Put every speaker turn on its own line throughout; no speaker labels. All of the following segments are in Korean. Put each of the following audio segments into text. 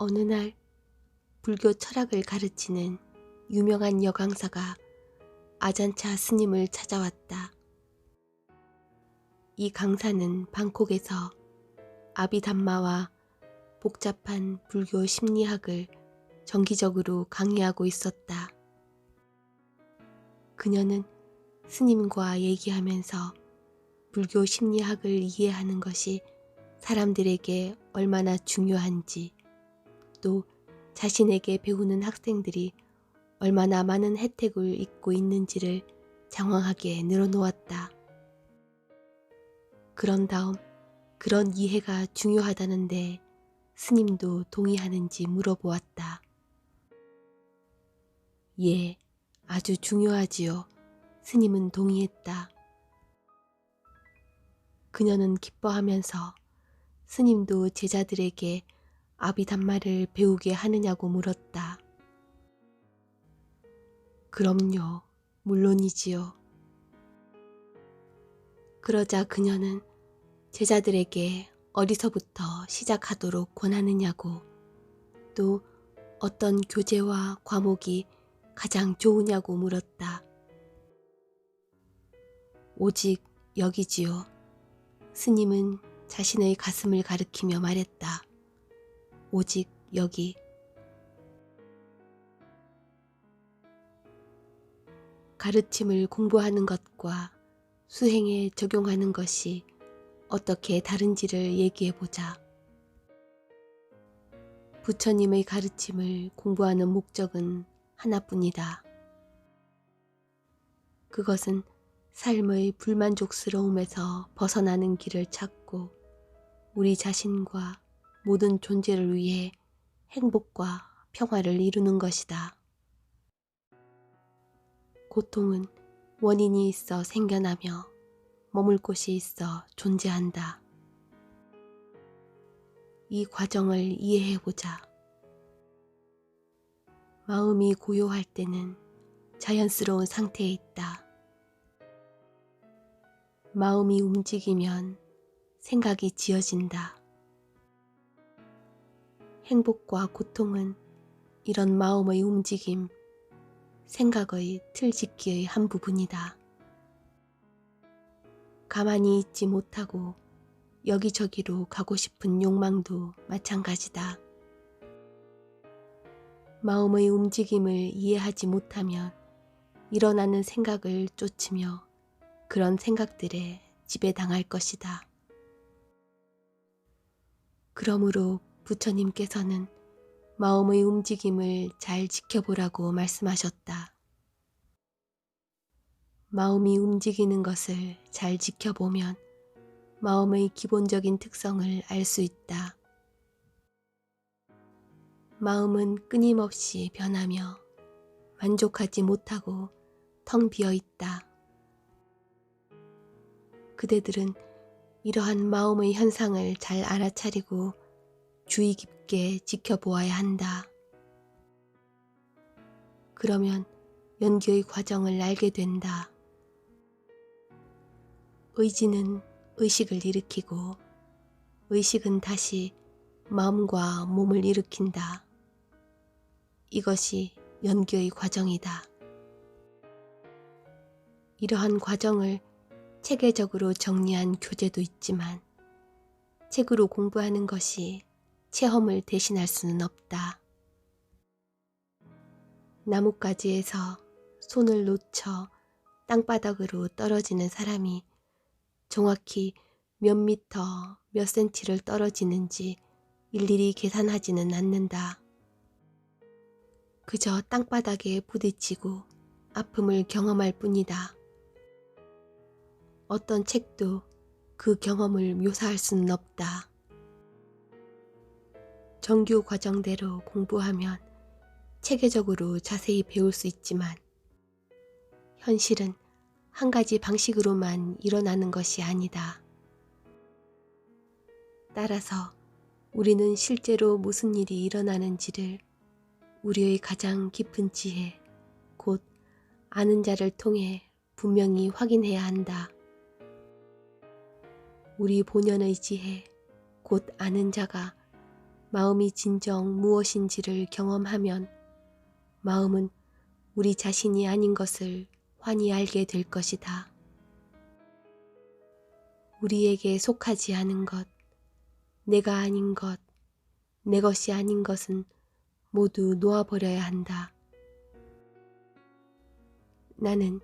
어느 날 불교 철학을 가르치는 유명한 여강사가 아잔차 스님을 찾아왔다. 이 강사는 방콕에서 아비담마와 복잡한 불교 심리학을 정기적으로 강의하고 있었다. 그녀는 스님과 얘기하면서 불교 심리학을 이해하는 것이 사람들에게 얼마나 중요한지, 또 자신에게 배우는 학생들이 얼마나 많은 혜택을 입고 있는지를 장황하게 늘어놓았다. 그런 다음 그런 이해가 중요하다는데 스님도 동의하는지 물어보았다. 예, 아주 중요하지요. 스님은 동의했다. 그녀는 기뻐하면서 스님도 제자들에게 아비담마를 배우게 하느냐고 물었다. 그럼요, 물론이지요. 그러자 그녀는 제자들에게 어디서부터 시작하도록 권하느냐고, 또 어떤 교재와 과목이 가장 좋으냐고 물었다. 오직 여기지요. 스님은 자신의 가슴을 가리키며 말했다. 오직 여기. 가르침을 공부하는 것과 수행에 적용하는 것이 어떻게 다른지를 얘기해보자. 부처님의 가르침을 공부하는 목적은 하나뿐이다. 그것은 삶의 불만족스러움에서 벗어나는 길을 찾고 우리 자신과 모든 존재를 위해 행복과 평화를 이루는 것이다. 고통은 원인이 있어 생겨나며 머물 곳이 있어 존재한다. 이 과정을 이해해보자. 마음이 고요할 때는 자연스러운 상태에 있다. 마음이 움직이면 생각이 지어진다. 행복과 고통은 이런 마음의 움직임, 생각의 틀짓기의 한 부분이다. 가만히 있지 못하고 여기저기로 가고 싶은 욕망도 마찬가지다. 마음의 움직임을 이해하지 못하면 일어나는 생각을 쫓으며 그런 생각들에 지배당할 것이다. 그러므로 부처님께서는 마음의 움직임을 잘 지켜보라고 말씀하셨다. 마음이 움직이는 것을 잘 지켜보면 마음의 기본적인 특성을 알 수 있다. 마음은 끊임없이 변하며 만족하지 못하고 텅 비어 있다. 그대들은 이러한 마음의 현상을 잘 알아차리고 주의 깊게 지켜보아야 한다. 그러면 연기의 과정을 알게 된다. 의지는 의식을 일으키고 의식은 다시 마음과 몸을 일으킨다. 이것이 연기의 과정이다. 이러한 과정을 체계적으로 정리한 교재도 있지만 책으로 공부하는 것이 체험을 대신할 수는 없다. 나뭇가지에서 손을 놓쳐 땅바닥으로 떨어지는 사람이 정확히 몇 미터, 몇 센치를 떨어지는지 일일이 계산하지는 않는다. 그저 땅바닥에 부딪히고 아픔을 경험할 뿐이다. 어떤 책도 그 경험을 묘사할 수는 없다. 정규 과정대로 공부하면 체계적으로 자세히 배울 수 있지만 현실은 한 가지 방식으로만 일어나는 것이 아니다. 따라서 우리는 실제로 무슨 일이 일어나는지를 우리의 가장 깊은 지혜, 곧 아는 자를 통해 분명히 확인해야 한다. 우리 본연의 지혜, 곧 아는 자가 마음이 진정 무엇인지를 경험하면 마음은 우리 자신이 아닌 것을 환히 알게 될 것이다. 우리에게 속하지 않은 것, 내가 아닌 것, 내 것이 아닌 것은 모두 놓아버려야 한다. 나는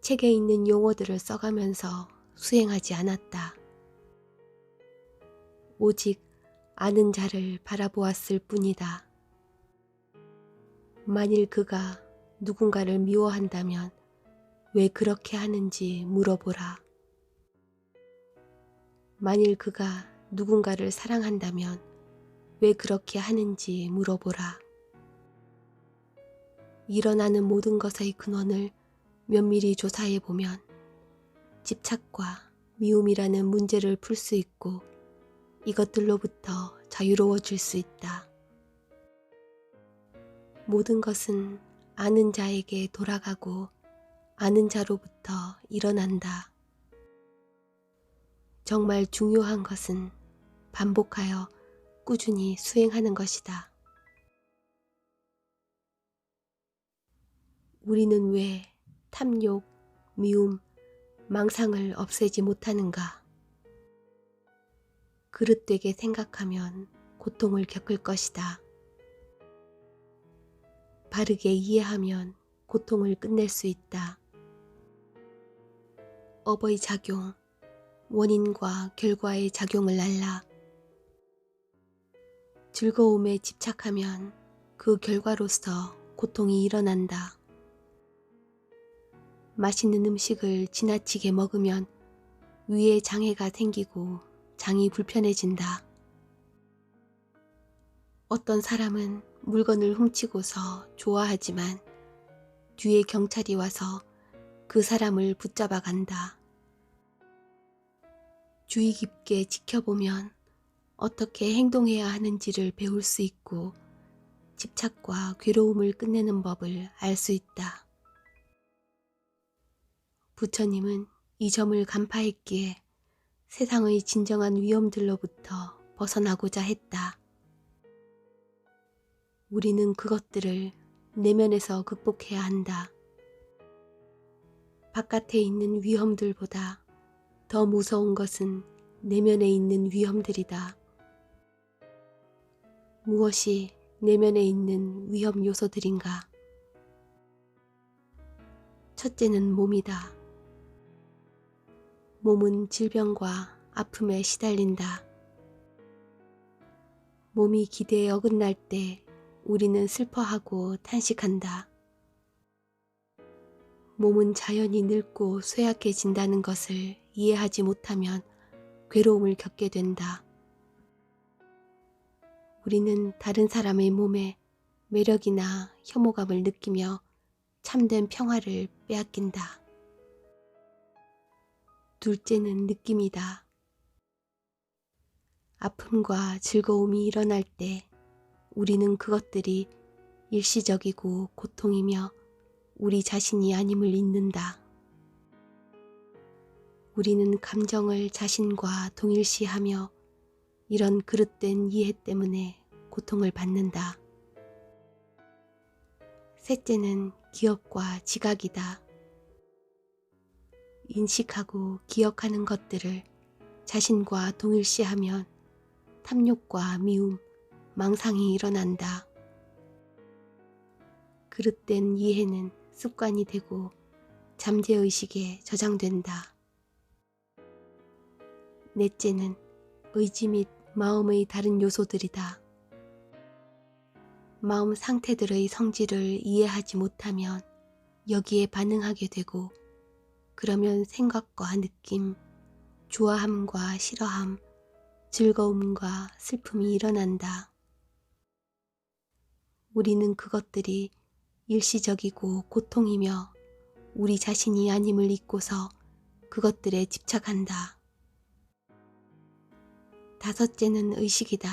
책에 있는 용어들을 써가면서 수행하지 않았다. 오직 아는 자를 바라보았을 뿐이다. 만일 그가 누군가를 미워한다면 왜 그렇게 하는지 물어보라. 만일 그가 누군가를 사랑한다면 왜 그렇게 하는지 물어보라. 일어나는 모든 것의 근원을 면밀히 조사해보면 집착과 미움이라는 문제를 풀 수 있고 이것들로부터 자유로워질 수 있다. 모든 것은 아는 자에게 돌아가고 아는 자로부터 일어난다. 정말 중요한 것은 반복하여 꾸준히 수행하는 것이다. 우리는 왜 탐욕, 미움, 망상을 없애지 못하는가? 그릇되게 생각하면 고통을 겪을 것이다. 바르게 이해하면 고통을 끝낼 수 있다. 업의 작용, 원인과 결과의 작용을 알라. 즐거움에 집착하면 그 결과로서 고통이 일어난다. 맛있는 음식을 지나치게 먹으면 위에 장애가 생기고 장이 불편해진다. 어떤 사람은 물건을 훔치고서 좋아하지만 뒤에 경찰이 와서 그 사람을 붙잡아 간다. 주의 깊게 지켜보면 어떻게 행동해야 하는지를 배울 수 있고 집착과 괴로움을 끝내는 법을 알 수 있다. 부처님은 이 점을 간파했기에 세상의 진정한 위험들로부터 벗어나고자 했다. 우리는 그것들을 내면에서 극복해야 한다. 바깥에 있는 위험들보다 더 무서운 것은 내면에 있는 위험들이다. 무엇이 내면에 있는 위험 요소들인가? 첫째는 몸이다. 몸은 질병과 아픔에 시달린다. 몸이 기대에 어긋날 때 우리는 슬퍼하고 탄식한다. 몸은 자연히 늙고 쇠약해진다는 것을 이해하지 못하면 괴로움을 겪게 된다. 우리는 다른 사람의 몸에 매력이나 혐오감을 느끼며 참된 평화를 빼앗긴다. 둘째는 느낌이다. 아픔과 즐거움이 일어날 때 우리는 그것들이 일시적이고 고통이며 우리 자신이 아님을 잊는다. 우리는 감정을 자신과 동일시하며 이런 그릇된 이해 때문에 고통을 받는다. 셋째는 기억과 지각이다. 인식하고 기억하는 것들을 자신과 동일시하면 탐욕과 미움, 망상이 일어난다. 그릇된 이해는 습관이 되고 잠재의식에 저장된다. 넷째는 의지 및 마음의 다른 요소들이다. 마음 상태들의 성질을 이해하지 못하면 여기에 반응하게 되고 그러면 생각과 느낌, 좋아함과 싫어함, 즐거움과 슬픔이 일어난다. 우리는 그것들이 일시적이고 고통이며 우리 자신이 아님을 잊고서 그것들에 집착한다. 다섯째는 의식이다.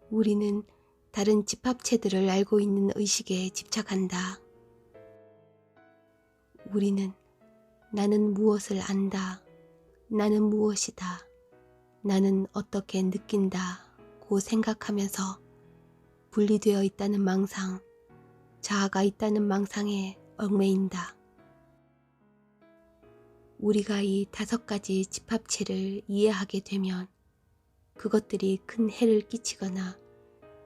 우리는 다른 집합체들을 알고 있는 의식에 집착한다. 우리는 나는 무엇을 안다, 나는 무엇이다, 나는 어떻게 느낀다, 나라고 생각하면서 분리되어 있다는 망상, 자아가 있다는 망상에 얽매인다. 우리가 이 5가지 집합체를 이해하게 되면 그것들이 큰 해를 끼치거나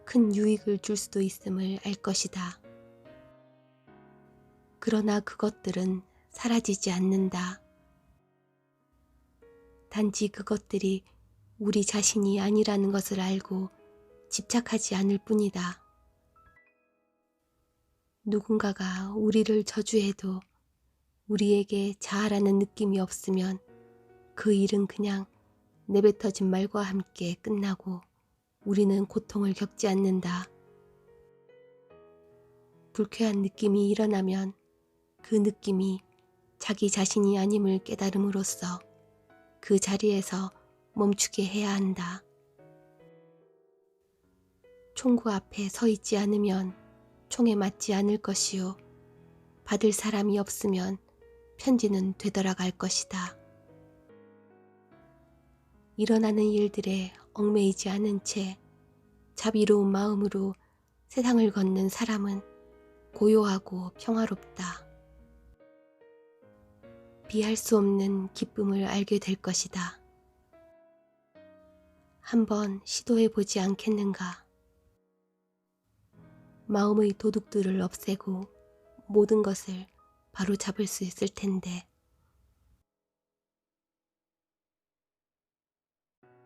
큰 유익을 줄 수도 있음을 알 것이다. 그러나 그것들은 사라지지 않는다. 단지 그것들이 우리 자신이 아니라는 것을 알고 집착하지 않을 뿐이다. 누군가가 우리를 저주해도 우리에게 자아라는 느낌이 없으면 그 일은 그냥 내뱉어진 말과 함께 끝나고 우리는 고통을 겪지 않는다. 불쾌한 느낌이 일어나면 그 느낌이 자기 자신이 아님을 깨달음으로써 그 자리에서 멈추게 해야 한다. 총구 앞에 서 있지 않으면 총에 맞지 않을 것이요. 받을 사람이 없으면 편지는 되돌아갈 것이다. 일어나는 일들에 얽매이지 않은 채 자비로운 마음으로 세상을 걷는 사람은 고요하고 평화롭다. 비할 수 없는 기쁨을 알게 될 것이다. 한번 시도해보지 않겠는가? 마음의 도둑들을 없애고 모든 것을 바로 잡을 수 있을 텐데.